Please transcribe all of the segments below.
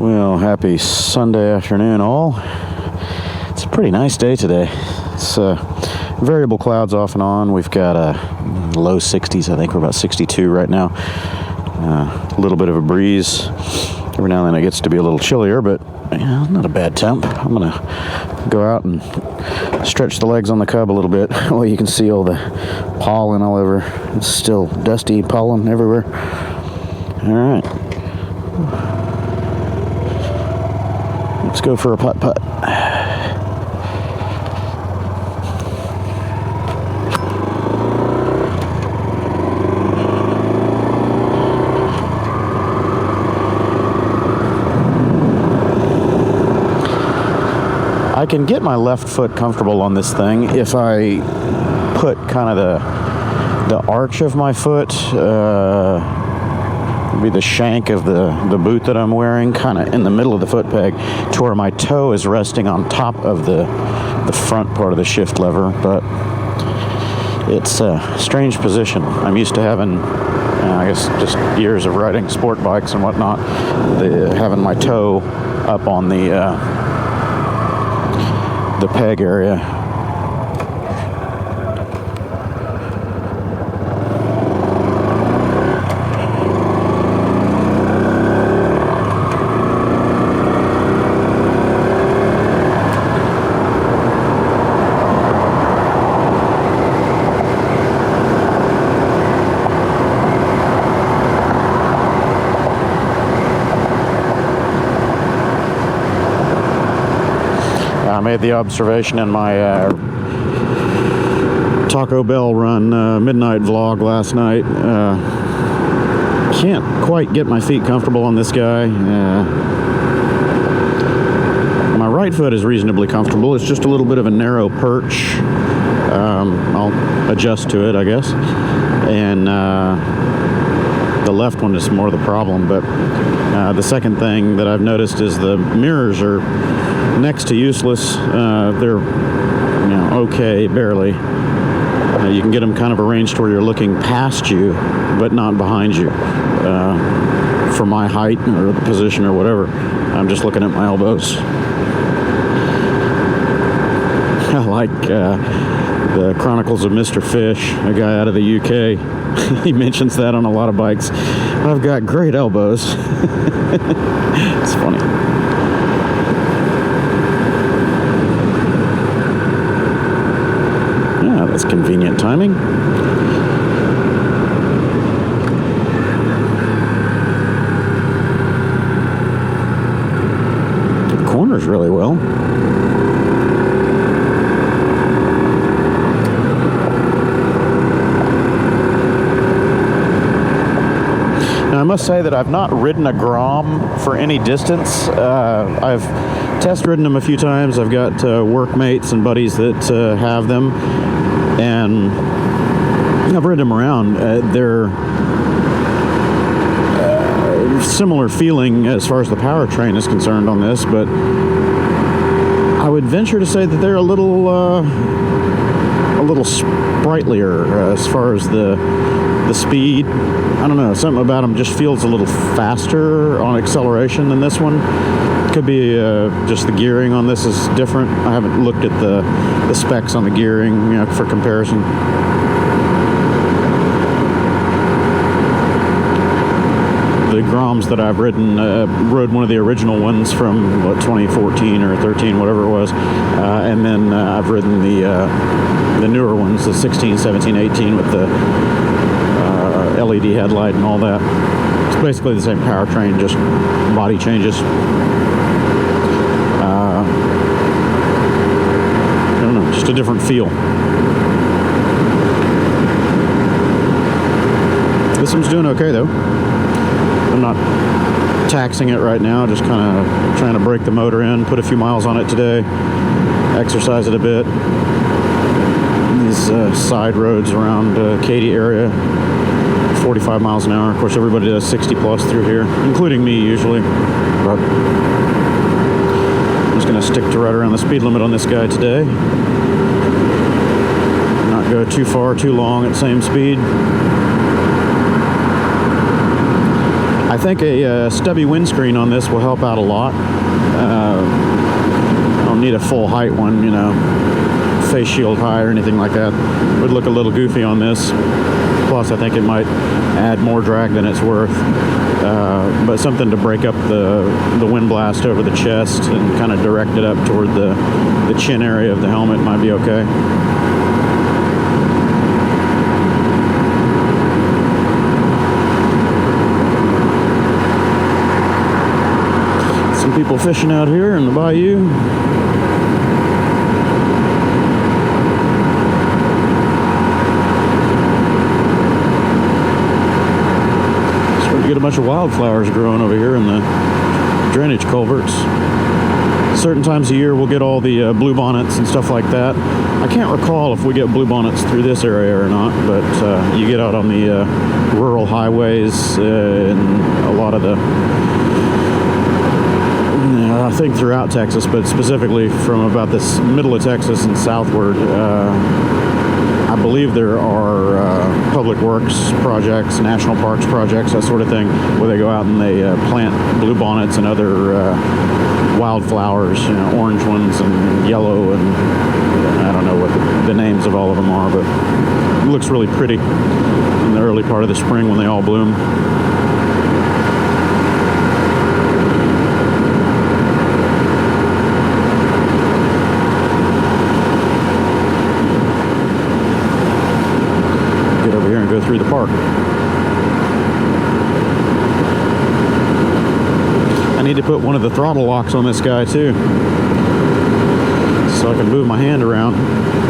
Well, happy Sunday afternoon, all. It's a pretty nice day today. It's variable clouds off and on. We've got low 60s. I think we're about 62 right now. A little bit of a breeze. Every now and then it gets to be a little chillier, but not a bad temp. I'm gonna go out and stretch the legs on the Cub a little bit. Well, you can see all the pollen all over. It's still dusty pollen everywhere. All right. Let's go for a putt-putt. I can get my left foot comfortable on this thing if I put kind of the arch of my foot, be the shank of the boot that I'm wearing, kind of in the middle of the foot peg, to where my toe is resting on top of the front part of the shift lever. But it's a strange position. I'm used to having, I guess, just years of riding sport bikes and whatnot, having my toe up on the peg area. I made the observation in my Taco Bell run midnight vlog last night. Can't quite get my feet comfortable on this guy. My right foot is reasonably comfortable. It's just a little bit of a narrow perch. I'll adjust to it, I guess. And the left one is more the problem. But the second thing that I've noticed is the mirrors are next to useless. They're okay, barely. You can get them kind of arranged where you're looking past you but not behind you. For my height or the position or whatever, I'm just looking at my elbows. I like the Chronicles of Mr. Fish, a guy out of the UK. He mentions that on a lot of bikes. I've got great elbows. It's funny. Yeah, that's convenient timing. The corners really well. Now, I must say that I've not ridden a Grom for any distance. I've test ridden them a few times. I've got workmates and buddies that have them, and I've ridden them around. They're similar feeling as far as the powertrain is concerned on this, but I would venture to say that they're a little sprightlier as far as the speed. I don't know, something about them just feels a little faster on acceleration than this one. Could be just the gearing on this is different. I haven't looked at the specs on the gearing, for comparison. The Groms that I've ridden, rode one of the original ones from 2014 or 13, whatever it was, and then I've ridden the newer ones, the 16, 17, 18 with the LED headlight and all that. It's basically the same powertrain, just body changes. I don't know, just a different feel. This one's doing okay though. I'm not taxing it right now, just kind of trying to break the motor in, put a few miles on it today, exercise it a bit. These side roads around Katy area, 45 miles an hour. Of course, everybody does 60 plus through here, including me usually. But I'm just going to stick to right around the speed limit on this guy today. Not go too far, too long at same speed. I think a stubby windscreen on this will help out a lot. I don't need a full height one, you know, face shield high or anything like that. Would look a little goofy on this. Plus, I think it might add more drag than it's worth. But something to break up the wind blast over the chest and kind of direct it up toward the chin area of the helmet might be okay. Some people fishing out here in the bayou. Get a bunch of wildflowers growing over here in the drainage culverts. Certain times of year we'll get all the bluebonnets and stuff like that. I can't recall if we get bluebonnets through this area or not, but you get out on the rural highways and a lot of the, I think throughout Texas, but specifically from about this middle of Texas and southward. I believe there are public works projects, national parks projects, that sort of thing, where they go out and they plant bluebonnets and other wildflowers, you know, orange ones and yellow, and I don't know what the names of all of them are, but it looks really pretty in the early part of the spring when they all bloom. Go through the park. I need to put one of the throttle locks on this guy too, so I can move my hand around.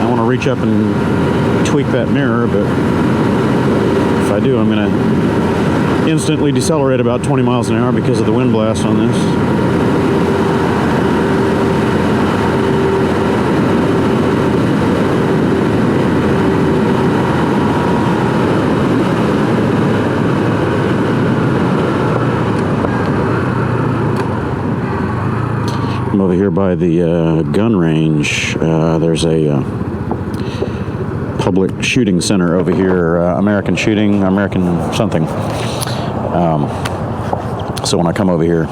I want to reach up and tweak that mirror, but if I do, I'm going to instantly decelerate about 20 miles an hour because of the wind blast on this. Over here by the gun range, there's a public shooting center over here, American Shooting, American something. So when I come over here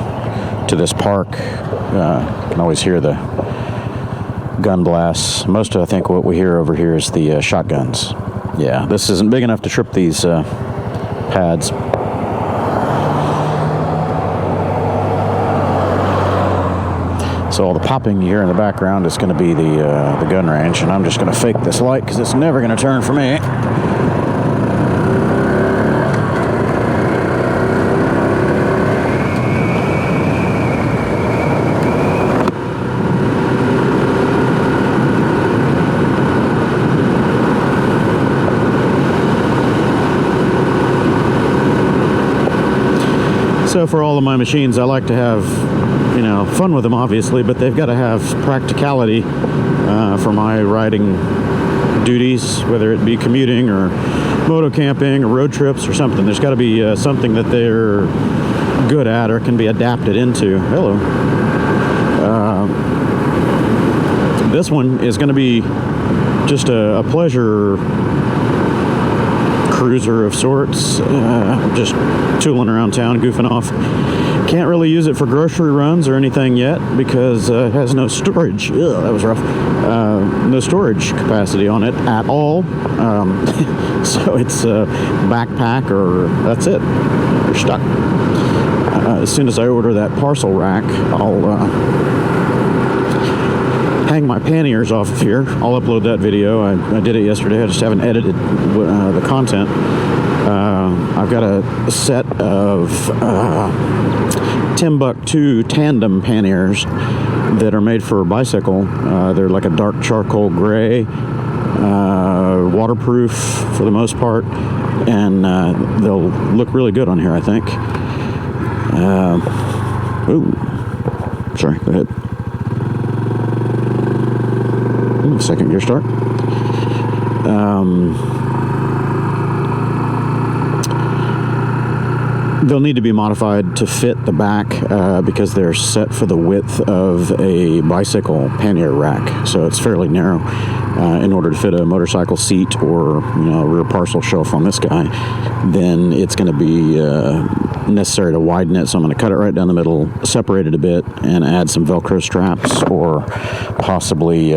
to this park, I can always hear the gun blasts. Most of, I think, what we hear over here is the shotguns. Yeah, this isn't big enough to trip these pads. So all the popping you hear in the background is going to be the gun range, and I'm just going to fake this light because it's never going to turn for me. So for all of my machines, I like to have, you know, fun with them, obviously, but they've got to have practicality for my riding duties, whether it be commuting or moto-camping or road trips or something. There's got to be something that they're good at or can be adapted into. Hello. This one is going to be just a pleasure cruiser of sorts, just tooling around town, goofing off. Can't really use it for grocery runs or anything yet because it has no storage. Ugh, that was rough. No storage capacity on it at all. So it's a backpack, or that's it. You're stuck. As soon as I order that parcel rack, I'll hang my panniers off of here. I'll upload that video. I did it yesterday. I just haven't edited the content. I've got a set of Timbuktu tandem panniers that are made for a bicycle. They're like a dark charcoal gray, waterproof for the most part, and they'll look really good on here, I think. Ooh, sorry, go ahead. Second gear start. They'll need to be modified to fit the back because they're set for the width of a bicycle pannier rack, so it's fairly narrow. In order to fit a motorcycle seat or, you know, a rear parcel shelf on this guy, then it's going to be necessary to widen it, so I'm going to cut it right down the middle, separate it a bit, and add some Velcro straps, or possibly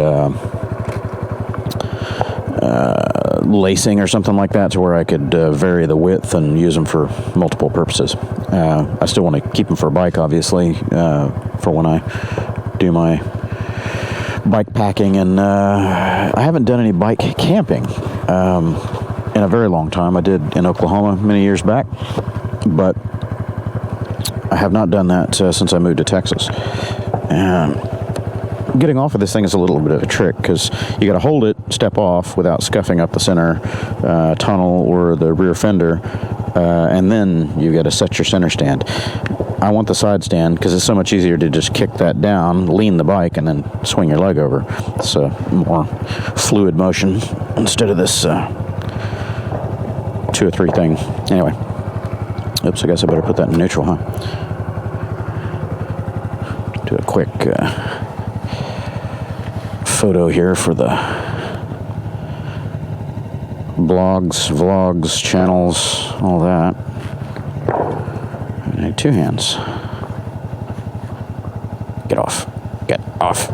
lacing or something like that, to where I could vary the width and use them for multiple purposes. I still want to keep them for a bike, obviously, for when I do my bike packing, and I haven't done any bike camping in a very long time. I did in Oklahoma many years back, but I have not done that since I moved to Texas. Getting off of this thing is a little bit of a trick, because you got to hold it, step off without scuffing up the center tunnel or the rear fender, and then you got to set your center stand. I want the side stand because it's so much easier to just kick that down, lean the bike, and then swing your leg over. It's a more fluid motion instead of this 2 or 3 thing. Anyway, oops, I guess I better put that in neutral, huh? Do a quick photo here for the blogs, vlogs, channels, all that. I need 2 hands. Get off. Get off.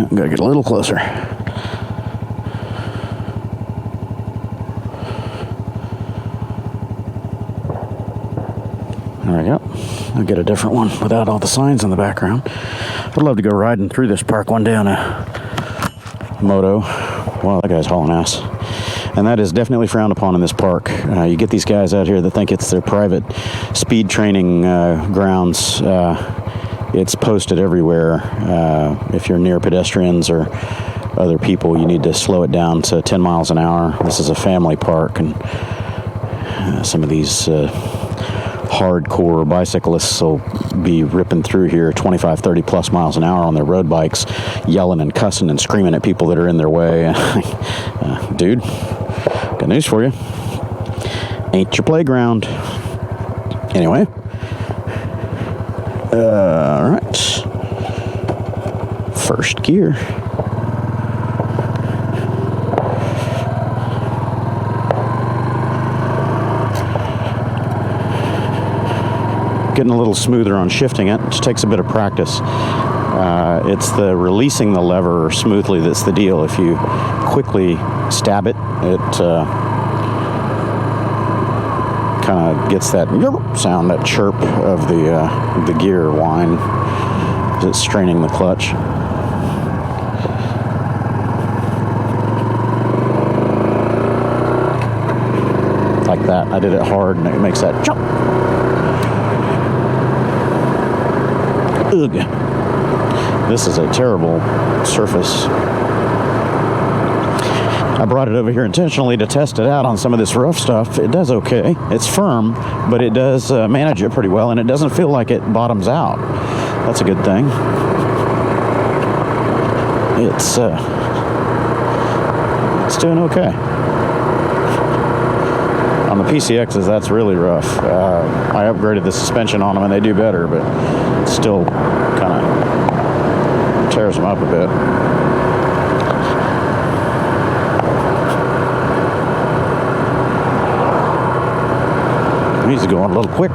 Gotta get a little closer. There we go. I'll get a different one without all the signs in the background. I'd love to go riding through this park one day on a moto. Wow, that guy's hauling ass. And that is definitely frowned upon in this park. You get these guys out here that think it's their private speed training grounds. It's posted everywhere. If you're near pedestrians or other people, you need to slow it down to 10 miles an hour. This is a family park, and some of these hardcore bicyclists will be ripping through here 25, 30 plus miles an hour on their road bikes, yelling and cussing and screaming at people that are in their way. Dude, got news for you. Ain't your playground. Anyway. All right. First gear. Getting a little smoother on shifting it. Just takes a bit of practice. It's the releasing the lever smoothly that's the deal. If you quickly stab it, it kind of gets that sound, that chirp of the gear whine as it's straining the clutch. Like that. I did it hard, and it makes that jump. Ugh. This is a terrible surface. I brought it over here intentionally to test it out on some of this rough stuff. It does okay. It's firm, but it does manage it pretty well, and it doesn't feel like it bottoms out. That's a good thing. It's doing okay. On the PCXs, that's really rough. I upgraded the suspension on them, and they do better, but it still kind of tears them up a bit. He's going a little quick.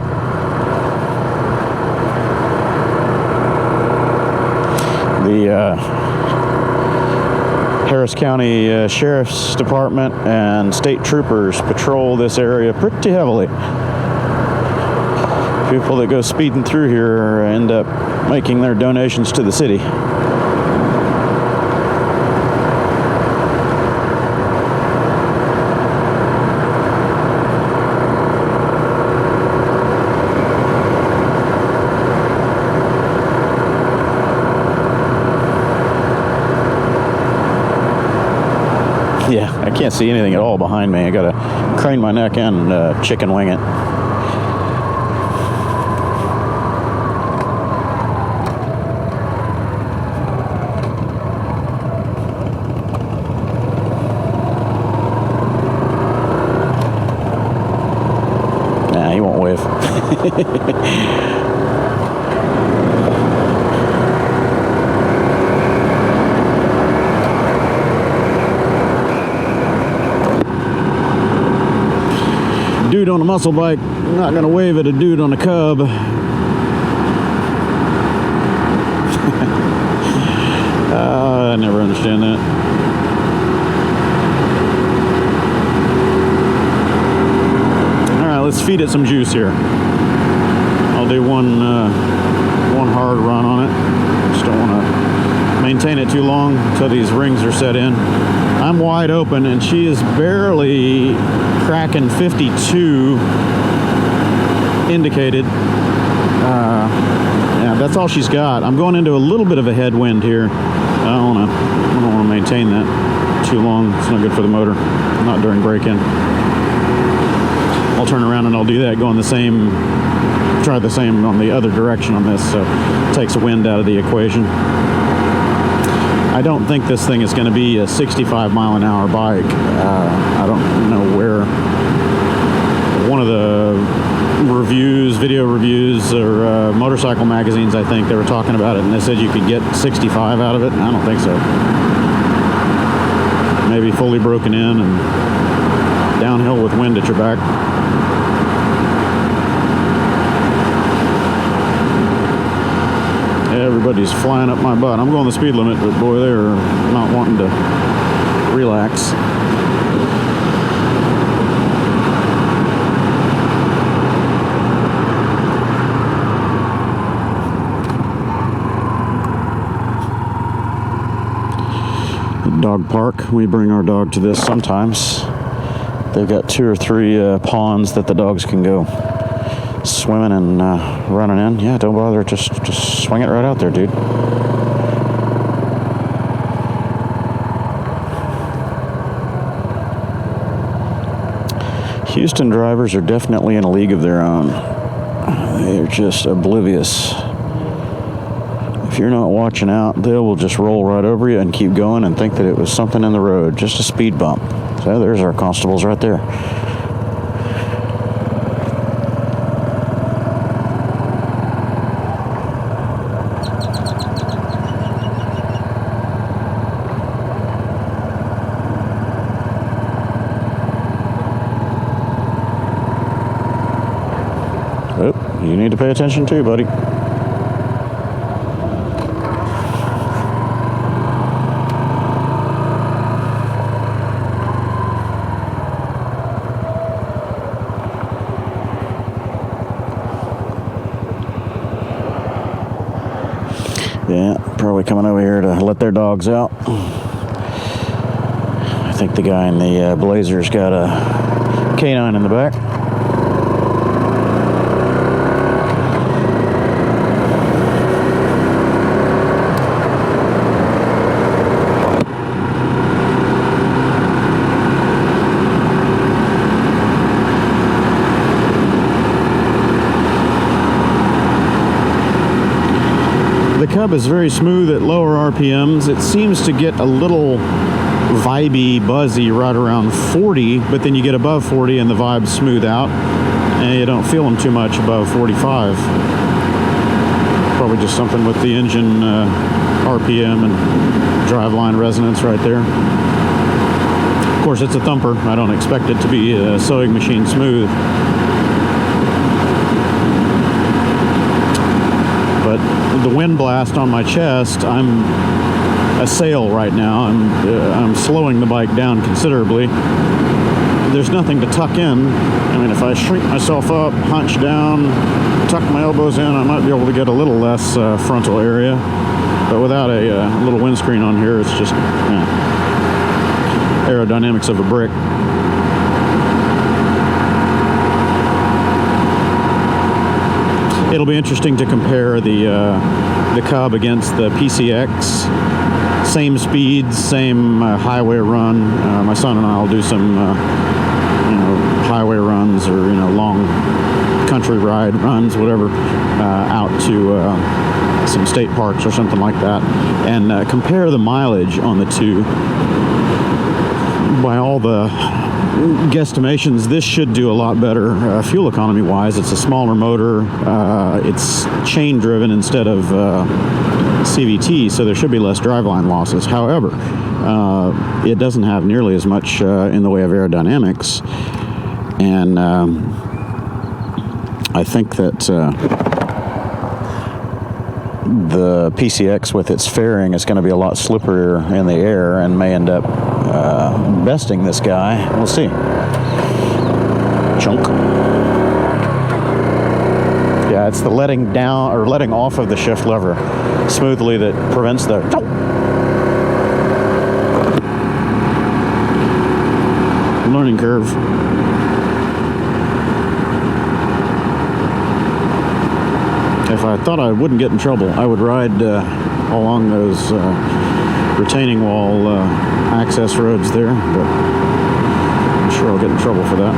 The Harris County Sheriff's Department and state troopers patrol this area pretty heavily. People that go speeding through here end up making their donations to the city. Yeah, I can't see anything at all behind me. I gotta crane my neck and chicken wing it. Nah, he won't wave. on a muscle bike. I'm not gonna wave at a dude on a Cub. I never understand that. All right, let's feed it some juice here. I'll do one hard run on it. Just don't want to maintain it too long until these rings are set in. I'm wide open, and she is barely cracking 52 indicated. Yeah, that's all she's got. I'm going into a little bit of a headwind here. I don't want to maintain that too long. It's not good for the motor. Not during break-in. I'll turn around and I'll do that, going the same. Try the same on the other direction on this, so it takes the wind out of the equation. I don't think this thing is going to be a 65-mile-an-hour bike. I don't know where. One of the reviews, video reviews, or motorcycle magazines, I think, they were talking about it, and they said you could get 65 out of it. I don't think so. Maybe fully broken in and downhill with wind at your back. Everybody's flying up my butt. I'm going the speed limit, but boy, they're not wanting to relax. Dog park. We bring our dog to this sometimes. They've got 2 or 3 ponds that the dogs can go swimming and running in. Yeah, don't bother. Just swing it right out there, dude. Houston drivers are definitely in a league of their own. They're just oblivious. If you're not watching out, they will just roll right over you and keep going and think that it was something in the road, just a speed bump. So there's our constables right there. Oh, you need to pay attention too, buddy. Yeah, probably coming over here to let their dogs out. I think the guy in the Blazer's got a canine in the back. The Cub is very smooth at lower RPMs. It seems to get a little vibey, buzzy right around 40, but then you get above 40 and the vibes smooth out, and you don't feel them too much above 45. Probably just something with the engine RPM and driveline resonance right there. Of course, it's a thumper. I don't expect it to be a sewing machine smooth. But the wind blast on my chest, I'm a sail right now. I'm slowing the bike down considerably. There's nothing to tuck in. I mean, if I shrink myself up, hunch down, tuck my elbows in, I might be able to get a little less frontal area. But without a little windscreen on here, it's just aerodynamics of a brick. It'll be interesting to compare the Cub against the PCX. Same speeds, same highway run. My son and I will do some highway runs or long country ride runs, whatever, out to some state parks or something like that, and compare the mileage on the two. By all the guesstimations, this should do a lot better fuel economy wise. It's a smaller motor, it's chain driven instead of CVT, so there should be less driveline losses. However, it doesn't have nearly as much in the way of aerodynamics, And I think that the PCX with its fairing is going to be a lot slipperier in the air and may end up besting this guy. We'll see. Chunk. Yeah, it's the letting down or letting off of the shift lever smoothly that prevents the learning curve. If I thought I wouldn't get in trouble, I would ride along those retaining wall access roads there, but I'm sure I'll get in trouble for that.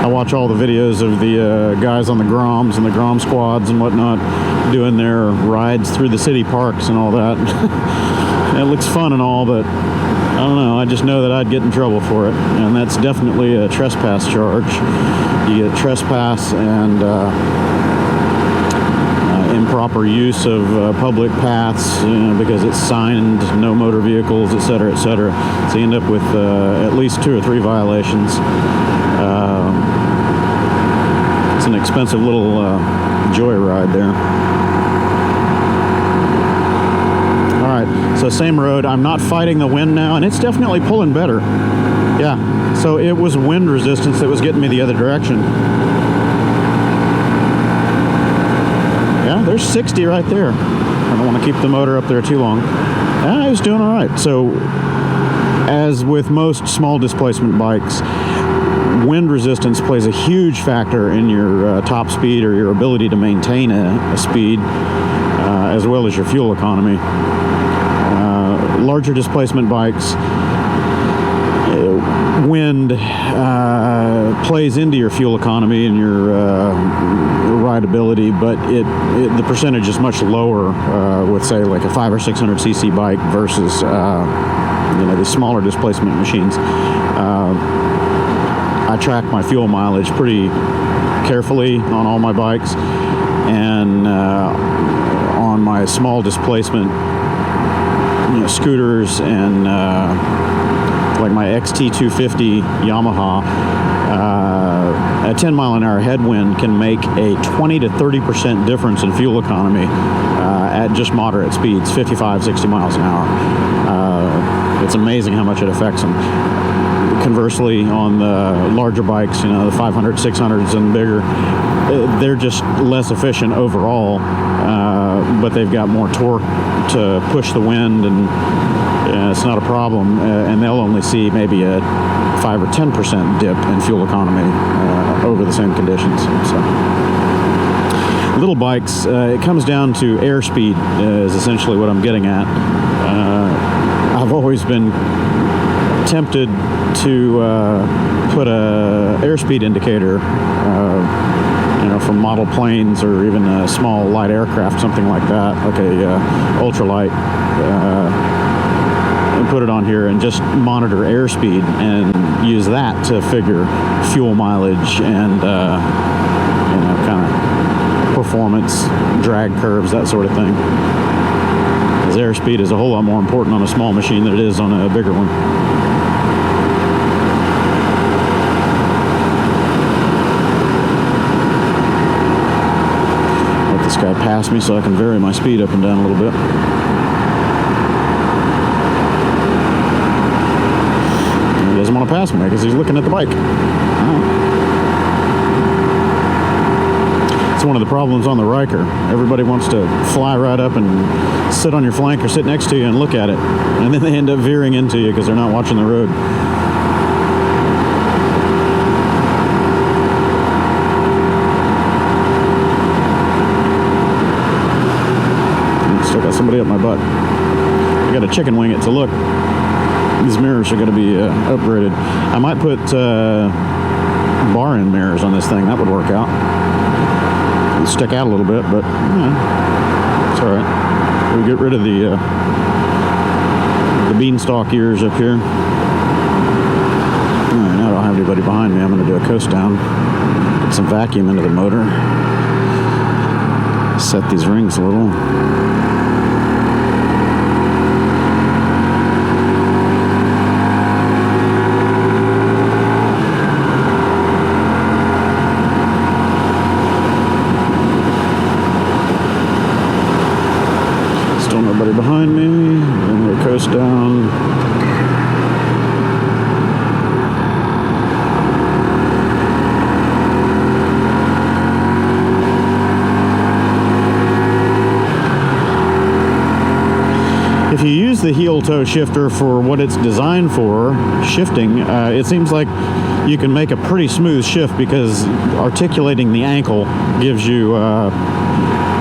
I watch all the videos of the guys on the Groms and the Grom squads and whatnot doing their rides through the city parks and all that. It looks fun and all, but I don't know, I just know that I'd get in trouble for it, and that's definitely a trespass charge. You get trespass and improper use of public paths, because it's signed no motor vehicles, etc., etc. So you end up with at least 2 or 3 violations. It's an expensive little joyride there. So same road. I'm not fighting the wind now, and it's definitely pulling better. Yeah, so it was wind resistance that was getting me the other direction. Yeah, there's 60 right there. I don't want to keep the motor up there too long. Yeah, I was doing all right. So as with most small displacement bikes, wind resistance plays a huge factor in your top speed or your ability to maintain a speed, as well as your fuel economy. Larger displacement bikes, wind plays into your fuel economy and your rideability, but the percentage is much lower with, say, like a 500 or 600 cc bike versus the smaller displacement machines. I track my fuel mileage pretty carefully on all my bikes, and on my small displacement scooters and like my XT250 Yamaha, a 10 mile an hour headwind can make a 20 to 30% difference in fuel economy at just moderate speeds, 55, 60 miles an hour. It's amazing how much it affects them. Conversely, on the larger bikes, the 500, 600s and bigger, they're just less efficient overall, but they've got more torque to push the wind, and it's not a problem, and they'll only see maybe a 5 or 10% dip in fuel economy over the same conditions. So little bikes, it comes down to airspeed is essentially what I'm getting at. I've always been tempted to put a airspeed indicator, from model planes or even a small light aircraft, something like that, like a ultralight, and put it on here and just monitor airspeed and use that to figure fuel mileage and kind of performance, drag curves, that sort of thing. Because airspeed is a whole lot more important on a small machine than it is on a bigger one. This guy passed me so I can vary my speed up and down a little bit. And he doesn't want to pass me because he's looking at the bike. It's one of the problems on the Riker. Everybody wants to fly right up and sit on your flank or sit next to you and look at it. And then they end up veering into you because they're not watching the road. Still got somebody up my butt. I got to chicken wing it to look. These mirrors are going to be upgraded. I might put bar end mirrors on this thing. That would work out. It'll stick out a little bit, but it's all right. We'll get rid of the beanstalk ears up here. All right, now I don't have anybody behind me. I'm going to do a coast down. Get some vacuum into the motor. Set these rings a little. Still nobody behind me. I'm going to coast down. If you use the heel toe shifter for what it's designed for, shifting, it seems like you can make a pretty smooth shift because articulating the ankle gives you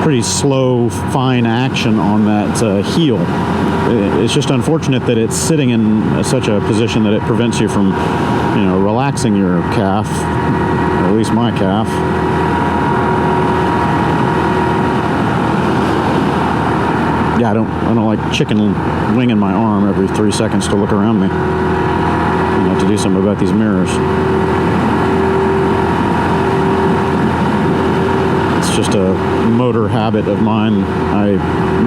pretty slow, fine action on that heel. It's just unfortunate that it's sitting in such a position that it prevents you from, you know, relaxing your calf, or at least my calf. Yeah, I don't like chicken winging my arm every 3 seconds to look around me. I have to do something about these mirrors. It's just a motor habit of mine. I've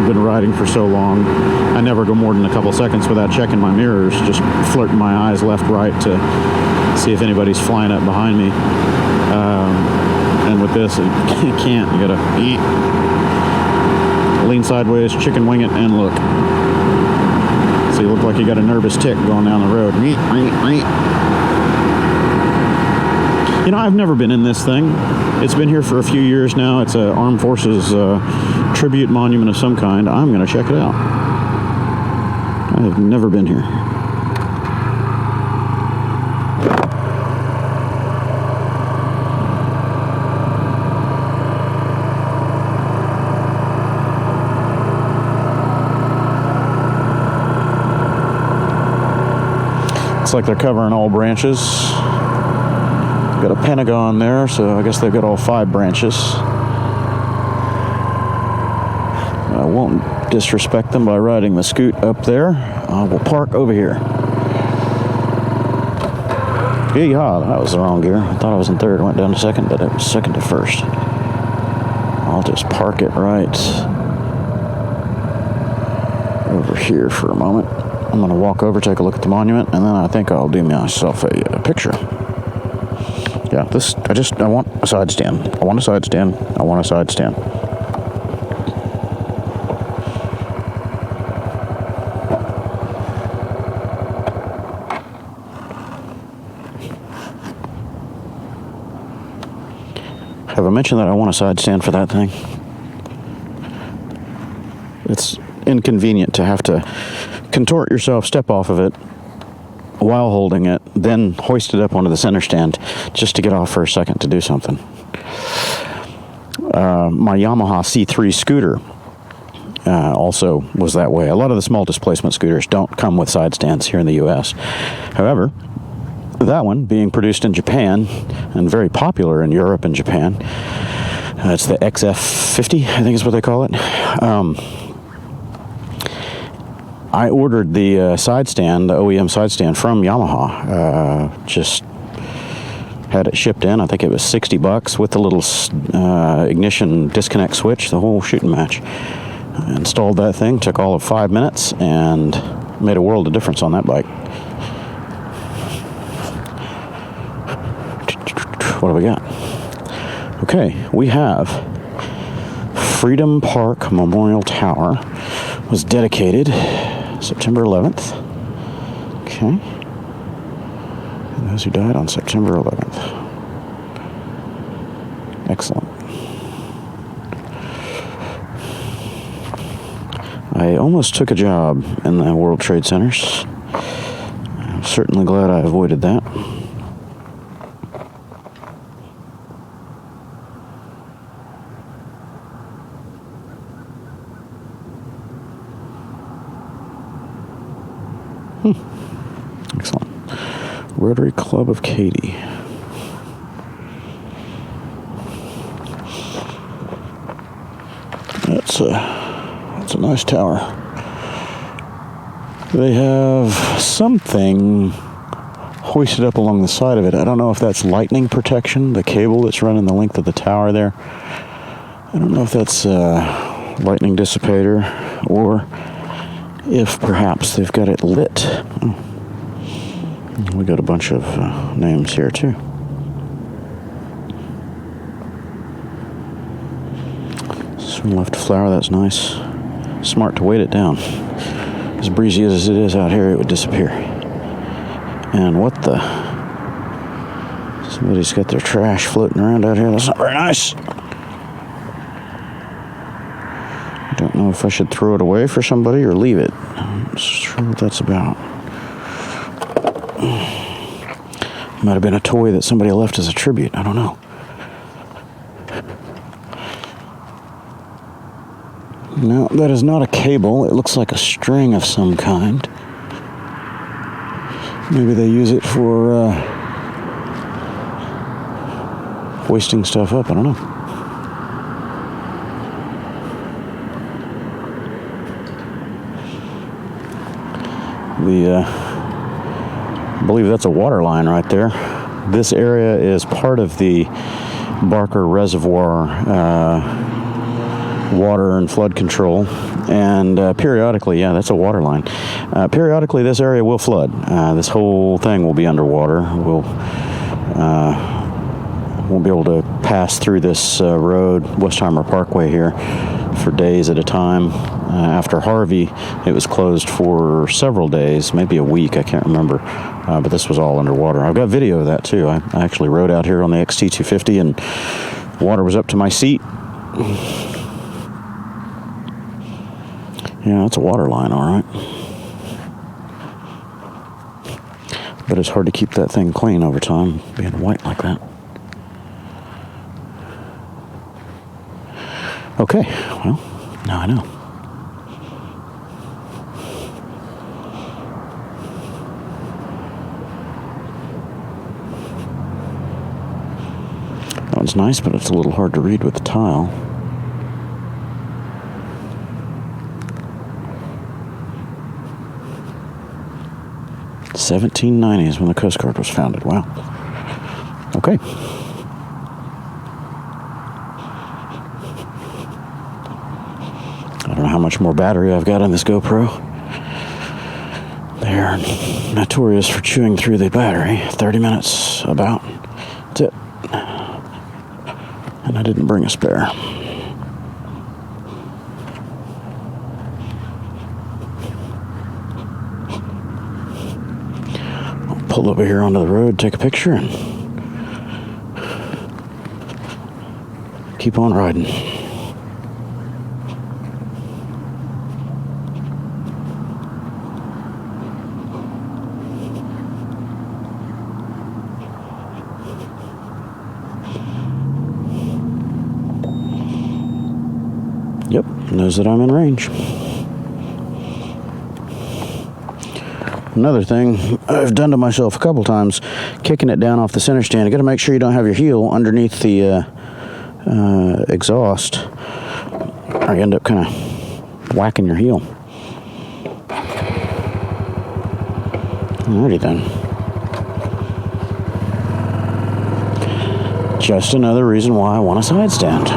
been riding for so long. I never go more than a couple seconds without checking my mirrors, just flirting my eyes left, right to see if anybody's flying up behind me. And with this, you can't. You gotta eat. Lean sideways, chicken wing it, and look. So you look like you got a nervous tick going down the road. You know, I've never been in this thing. It's been here for a few years now. It's an Armed Forces tribute monument of some kind. I'm going to check it out. I have never been here. Looks like they're covering all branches. Got a pentagon there, so I guess they've got all 5 branches. I won't disrespect them by riding the scoot up there. I will park over here. Yeehaw, that was the wrong gear. I thought I was in third. I went down to second, but it was second to first. I'll just park it right over here for a moment. I'm going to walk over, take a look at the monument, and then I think I'll do myself a picture. Yeah, I want a side stand. I want a side stand. I want a side stand. Have I mentioned that I want a side stand for that thing? It's inconvenient to have to contort yourself, step off of it while holding it, then hoist it up onto the center stand just to get off for a second to do something. My Yamaha C3 scooter also was that way. A lot of the small displacement scooters don't come with side stands here in the US. However, that one being produced in Japan and very popular in Europe and Japan, it's the XF50, I think is what they call it. I ordered the side stand, the OEM side stand from Yamaha. Just had it shipped in. I think it was $60 with the little ignition disconnect switch, the whole shooting match. I installed that thing, took all of 5 minutes, and made a world of difference on that bike. What do we got? Okay, we have Freedom Park Memorial Tower was dedicated September 11th. Okay. And those who died on September 11th. Excellent. I almost took a job in the World Trade Centers. I'm certainly glad I avoided that. Excellent. Rotary Club of Katy. That's a nice tower. They have something hoisted up along the side of it. I don't know if that's lightning protection, the cable that's running the length of the tower there. I don't know if that's a lightning dissipator or if perhaps they've got it lit. Oh. We got a bunch of names here too. Some left flower, that's nice. Smart to weight it down. As breezy as it is out here, it would disappear. And what the? Somebody's got their trash floating around out here. That's not very nice. I don't know if I should throw it away for somebody or leave it. I'm not sure what that's about. Might have been a toy that somebody left as a tribute. I don't know. No, that is not a cable. It looks like a string of some kind. Maybe they use it for hoisting stuff up. I don't know. I believe that's a water line right there. This area is part of the Barker Reservoir water and flood control, and periodically, yeah, that's a water line. Periodically, this area will flood. This whole thing will be underwater. We'll won't be able to pass through this road, Westheimer Parkway here, for days at a time. After Harvey, it was closed for several days, maybe a week, I can't remember, but this was all underwater. I've got video of that too. I actually rode out here on the XT250 and water was up to my seat. Yeah, that's a water line, all right. But it's hard to keep that thing clean over time, being white like that. Okay, well, now I know. That one's nice, but it's a little hard to read with the tile. $1790 is when the Coast Guard was founded. Wow. Okay. I don't know how much more battery I've got on this GoPro. They're notorious for chewing through the battery. 30 minutes about. That's it. And I didn't bring a spare. I'll pull over here onto the road, take a picture, and keep on riding. Yep, knows that I'm in range. Another thing I've done to myself a couple times, kicking it down off the center stand. You got to make sure you don't have your heel underneath the exhaust, or you end up kind of whacking your heel. Alrighty then. Just another reason why I want a side stand.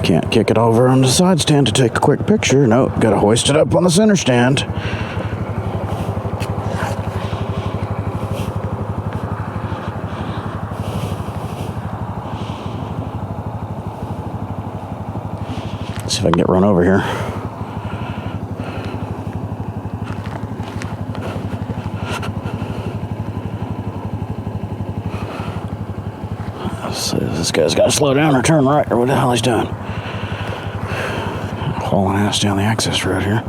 Can't kick it over on the side stand to take a quick picture. No, gotta hoist it up on the center stand. Let's see if I can get run over here. This guy's got to slow down or turn right, or what the hell he's doing. Hauling ass down the access road here.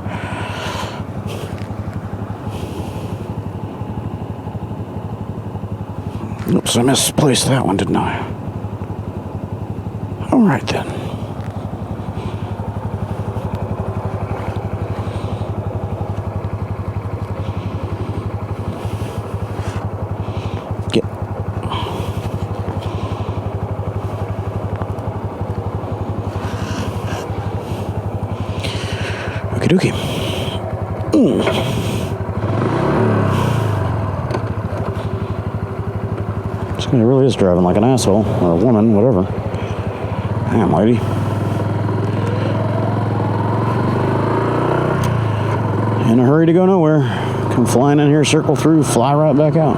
Oops, I misplaced that one, didn't I? All right then. Get. Okie dokie. This guy really is driving like an asshole, or a woman, whatever. Damn, lady. in a hurry to go nowhere. Come flying in here, circle through, fly right back out.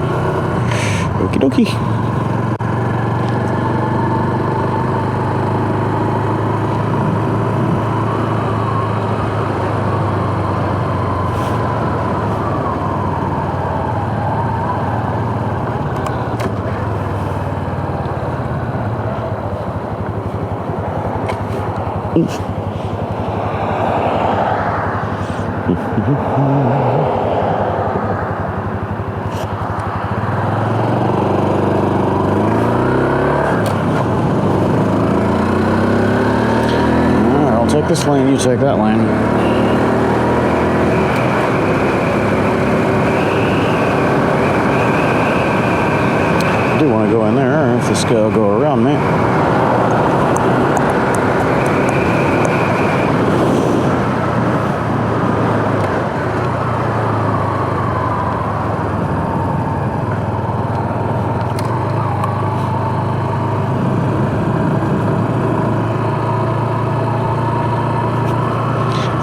Okie dokie. I'll take this lane, you take that lane. I do want to go in there if this guy will go around me.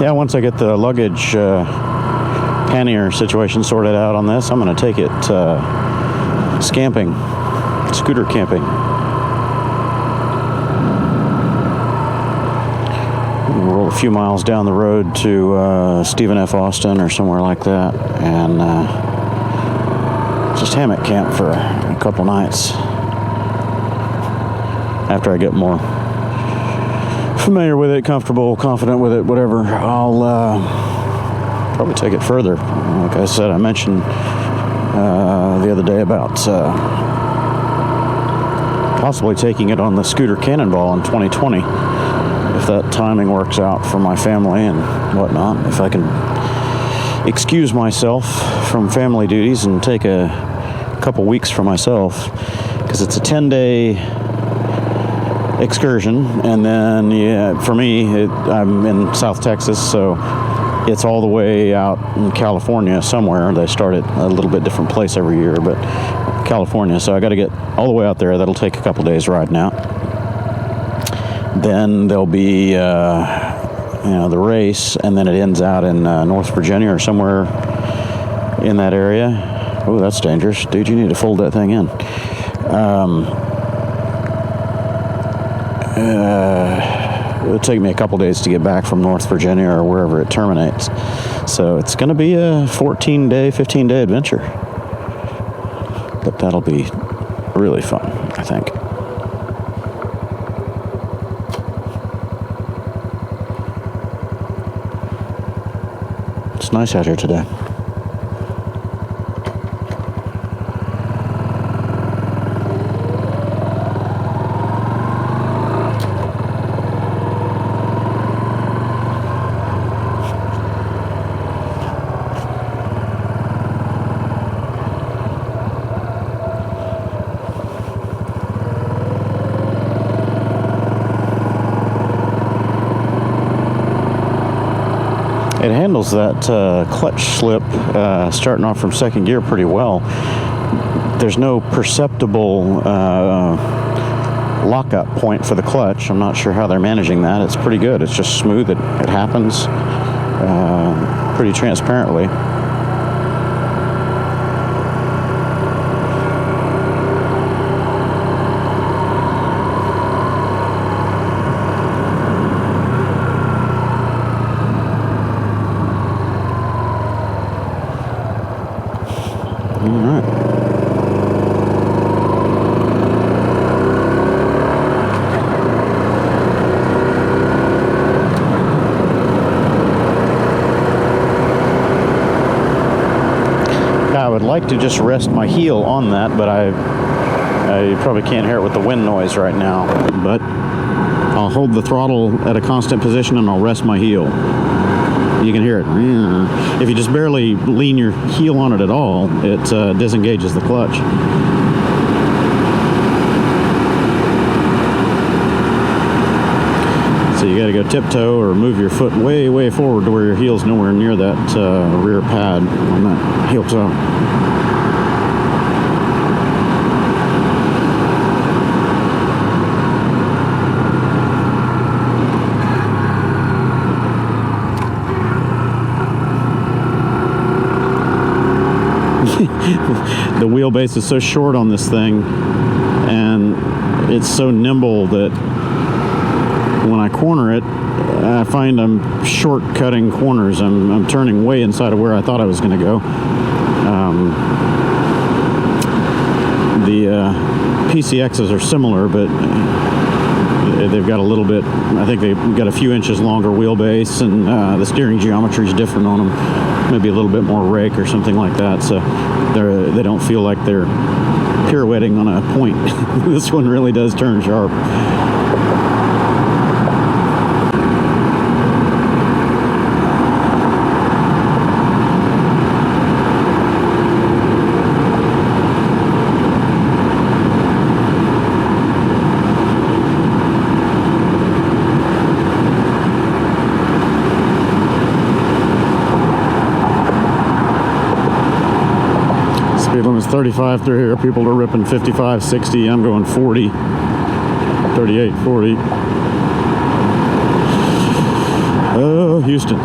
Yeah, once I get the luggage pannier situation sorted out on this, I'm going to take it scamping, scooter camping. We'll roll a few miles down the road to Stephen F. Austin or somewhere like that, and just hammock camp for a couple nights after I get more familiar with it, comfortable, confident with it, whatever. I'll probably take it further. Like I said, I mentioned the other day about possibly taking it on the Scooter Cannonball in 2020 if that timing works out for my family and whatnot. If I can excuse myself from family duties and take a couple weeks for myself, because it's a 10-day excursion, and then for me I'm in South Texas, so it's all the way out in California somewhere. They start at a little bit different place every year, but California, so I got to get all the way out there. That'll take a couple days riding out. Then there'll be the race, and then it ends out in North Virginia or somewhere in that area. Oh, that's dangerous, dude. You need to fold that thing in. It'll take me a couple days to get back from North Virginia or wherever it terminates. So it's going to be a 14-day, 15-day adventure. But that'll be really fun, I think. It's nice out here today. It handles that clutch slip starting off from second gear pretty well. There's no perceptible lockup point for the clutch. I'm not sure how they're managing that. It's pretty good. It's just smooth. It happens pretty transparently. I would like to just rest my heel on that, but I probably can't hear it with the wind noise right now. But I'll hold the throttle at a constant position and I'll rest my heel. You can hear it. If you just barely lean your heel on it at all, it disengages the clutch. So you got to go tiptoe or move your foot way, way forward to where your heel's nowhere near that rear pad on that heel toe. the wheelbase is so short on this thing, and it's so nimble that when I corner it, I find I'm shortcutting corners. I'm turning way inside of where I thought I was going to go. The PCXs are similar, but they've got a little bit, I think they've got a few inches longer wheelbase, and the steering geometry is different on them. Maybe a little bit more rake or something like that, so they don't feel like they're pirouetting on a point. This one really does turn sharp. Speed limit's 35 through here. People are ripping 55, 60. I'm going 40, 38, 40. Oh, Houston.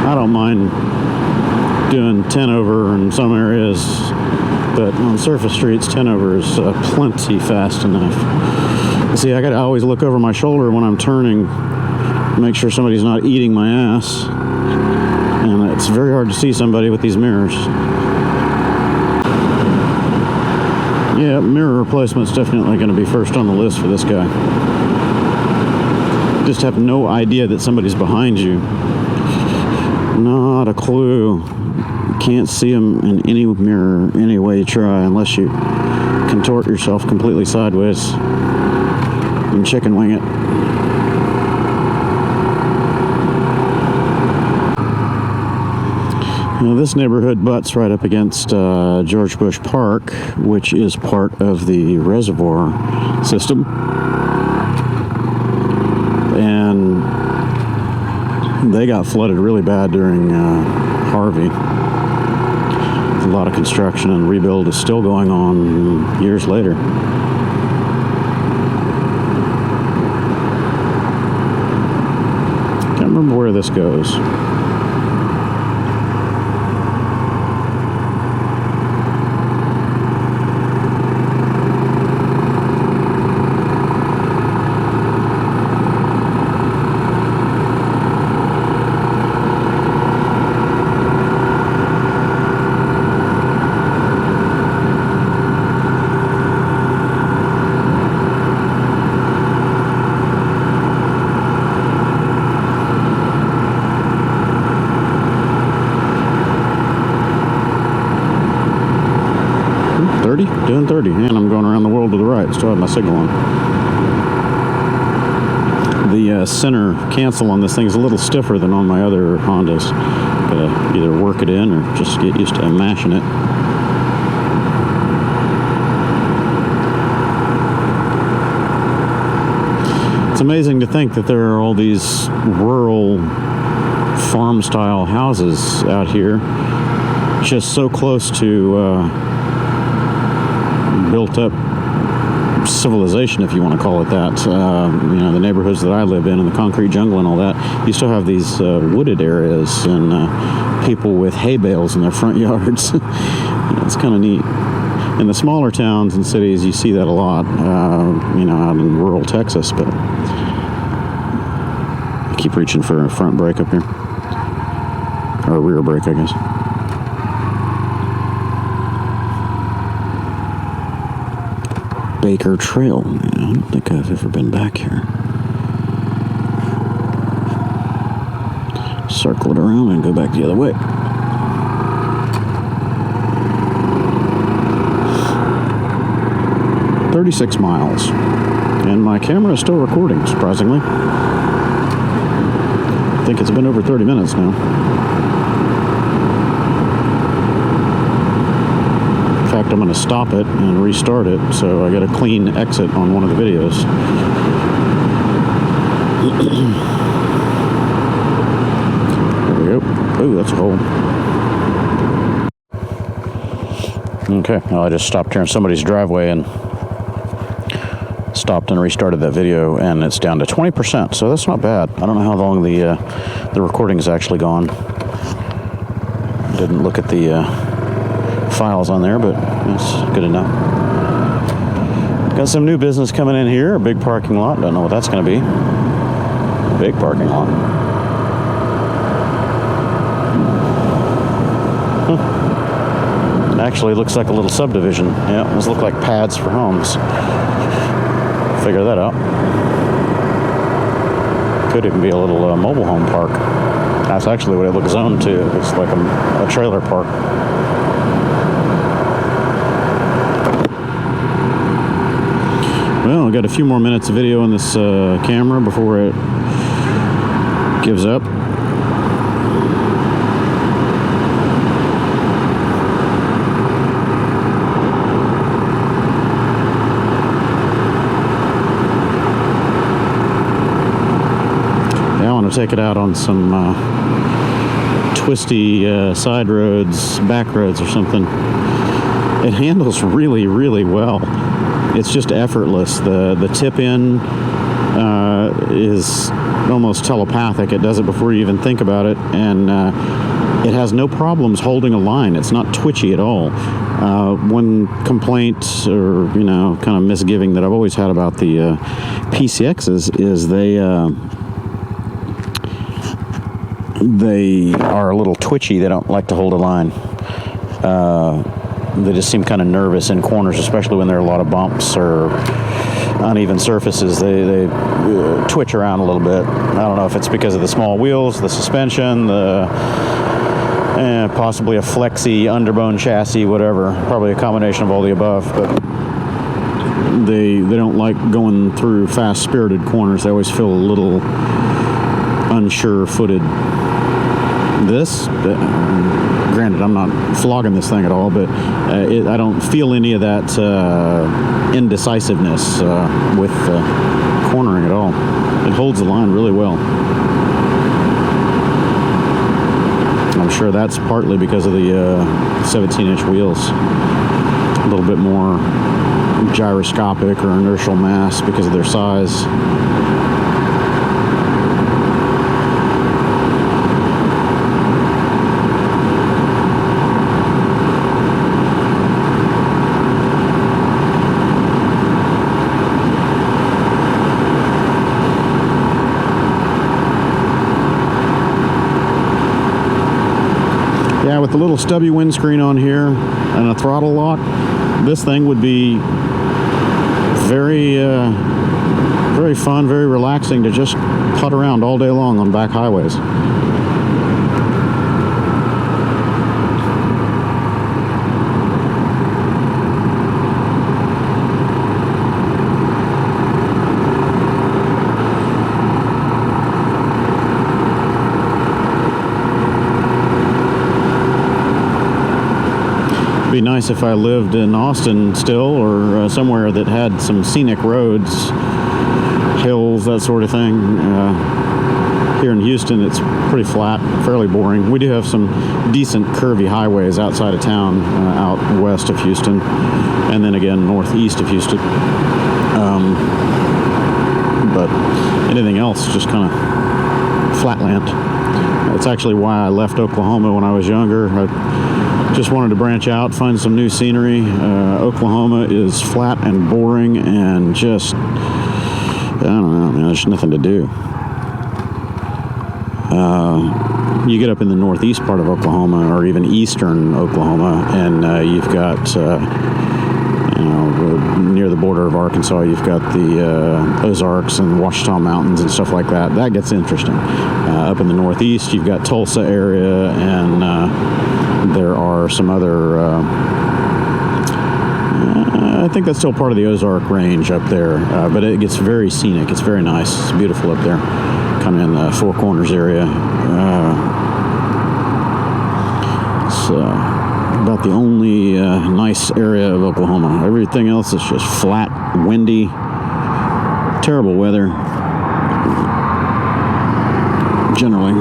I don't mind doing 10 over in some areas, but on surface streets, 10 over is plenty fast enough. See, I gotta always look over my shoulder when I'm turning, make sure somebody's not eating my ass. And it's very hard to see somebody with these mirrors. Yeah, mirror replacement's definitely going to be first on the list for this guy. Just have no idea that somebody's behind you. Not a clue. You can't see them in any mirror, any way you try, unless you contort yourself completely sideways and chicken wing it. Now, this neighborhood butts right up against George Bush Park, which is part of the Reservoir system. And they got flooded really bad during Harvey. A lot of construction and rebuild is still going on years later. Can't remember where this goes. Doing 30, and I'm going around the world to the right. Still have my signal on. The center cancel on this thing is a little stiffer than on my other Hondas. Gotta either work it in or just get used to mashing it. It's amazing to think that there are all these rural farm-style houses out here, just so close to built-up civilization, if you want to call it that. You know, the neighborhoods that I live in and the concrete jungle and all that, you still have these wooded areas and people with hay bales in their front yards. It's kind of neat. In the smaller towns and cities, you see that a lot, you know, out in rural Texas, but I keep reaching for a front brake up here. Or a rear brake, I guess. Baker Trail. I don't think I've ever been back here. Circle it around and go back the other way. "36 miles. And my camera is still recording, surprisingly. I think it's been over 30 minutes now. In fact, I'm going to stop it and restart it, so I get a clean exit on one of the videos. There we go. Oh, that's a hole. Okay, well, I just stopped here in somebody's driveway and stopped and restarted that video, and it's down to 20%, so that's not bad. I don't know how long the recording has actually gone. Didn't look at the files on there, but it's good enough. Got some new business coming in here. A big parking lot. Don't know what that's going to be. Big parking lot. Actually, looks like a little subdivision. Yeah, those look like pads for homes. Figure that out. Could even be a little mobile home park. That's actually what it looks zoned to. It's like a trailer park. Well, I've got a few more minutes of video on this camera before it gives up. Take it out on some twisty side roads, back roads or something. It handles really, really well. It's just effortless. The tip in is almost telepathic. It does it before you even think about it, and it has no problems holding a line. It's not twitchy at all. One complaint, or kind of misgiving that I've always had about the PCXs is they are a little twitchy. They don't like to hold a line. They just seem kind of nervous in corners, especially when there are a lot of bumps or uneven surfaces. They twitch around a little bit. I don't know if it's because of the small wheels, the suspension, possibly a flexy underbone chassis, whatever. Probably a combination of all the above. But they don't like going through fast-spirited corners. They always feel a little unsure-footed. Granted, I'm not flogging this thing at all, but I don't feel any of that indecisiveness with cornering at all. It holds the line really well. I'm sure that's partly because of the 17-inch wheels. A little bit more gyroscopic or inertial mass because of their size. With the little stubby windscreen on here and a throttle lock, this thing would be very, very fun, very relaxing to just putt around all day long on back highways. Be nice if I lived in Austin still, or somewhere that had some scenic roads, hills, that sort of thing. Here in Houston, it's pretty flat, fairly boring. We do have some decent curvy highways outside of town, out west of Houston, and then again northeast of Houston. But anything else, just kind of flatland. That's actually why I left Oklahoma when I was younger. I just wanted to branch out, find some new scenery. Oklahoma is flat and boring and just, I don't know, man, there's nothing to do. You get up in the northeast part of Oklahoma, or even eastern Oklahoma, and you've got, near the border of Arkansas, you've got the Ozarks and Ouachita Mountains and stuff like that. That gets interesting. Up in the northeast, you've got Tulsa area, and there are some other, I think that's still part of the Ozark range up there, but it gets very scenic. It's very nice. It's beautiful up there, kind of in the Four Corners area. It's about the only nice area of Oklahoma. Everything else is just flat, windy, terrible weather, generally.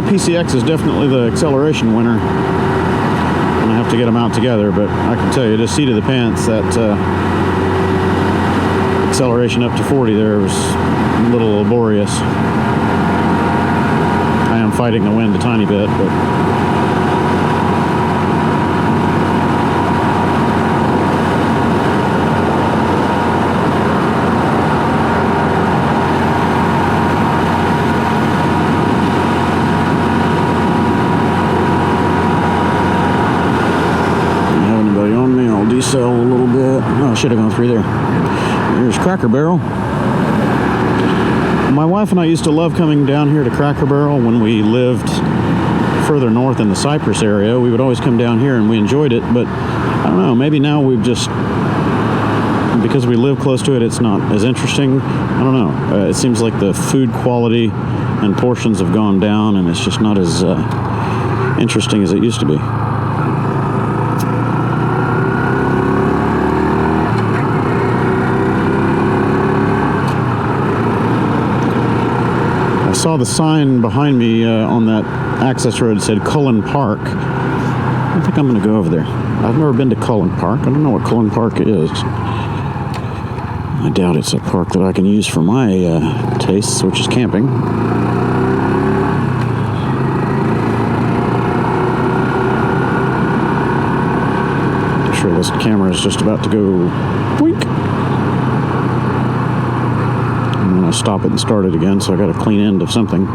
PCX is definitely the acceleration winner. gonna have to get them out together, but I can tell you, the seat of the pants, that acceleration up to 40 there was a little laborious. I am fighting the wind a tiny bit, but decel a little bit. Oh, I should have gone through there. There's Cracker Barrel. My wife and I used to love coming down here to Cracker Barrel when we lived further north in the Cypress area. We would always come down here and we enjoyed it, but I don't know, maybe now we've just, because we live close to it, it's not as interesting. I don't know. It seems like the food quality and portions have gone down and it's just not as interesting as it used to be. I saw the sign behind me on that access road said Cullen Park. I think I'm going to go over there. I've never been to Cullen Park. I don't know what Cullen Park is. I doubt it's a park that I can use for my tastes, which is camping. I'm sure this camera is just about to go wink. I'm going to stop it and start it again, so I got a clean end of something.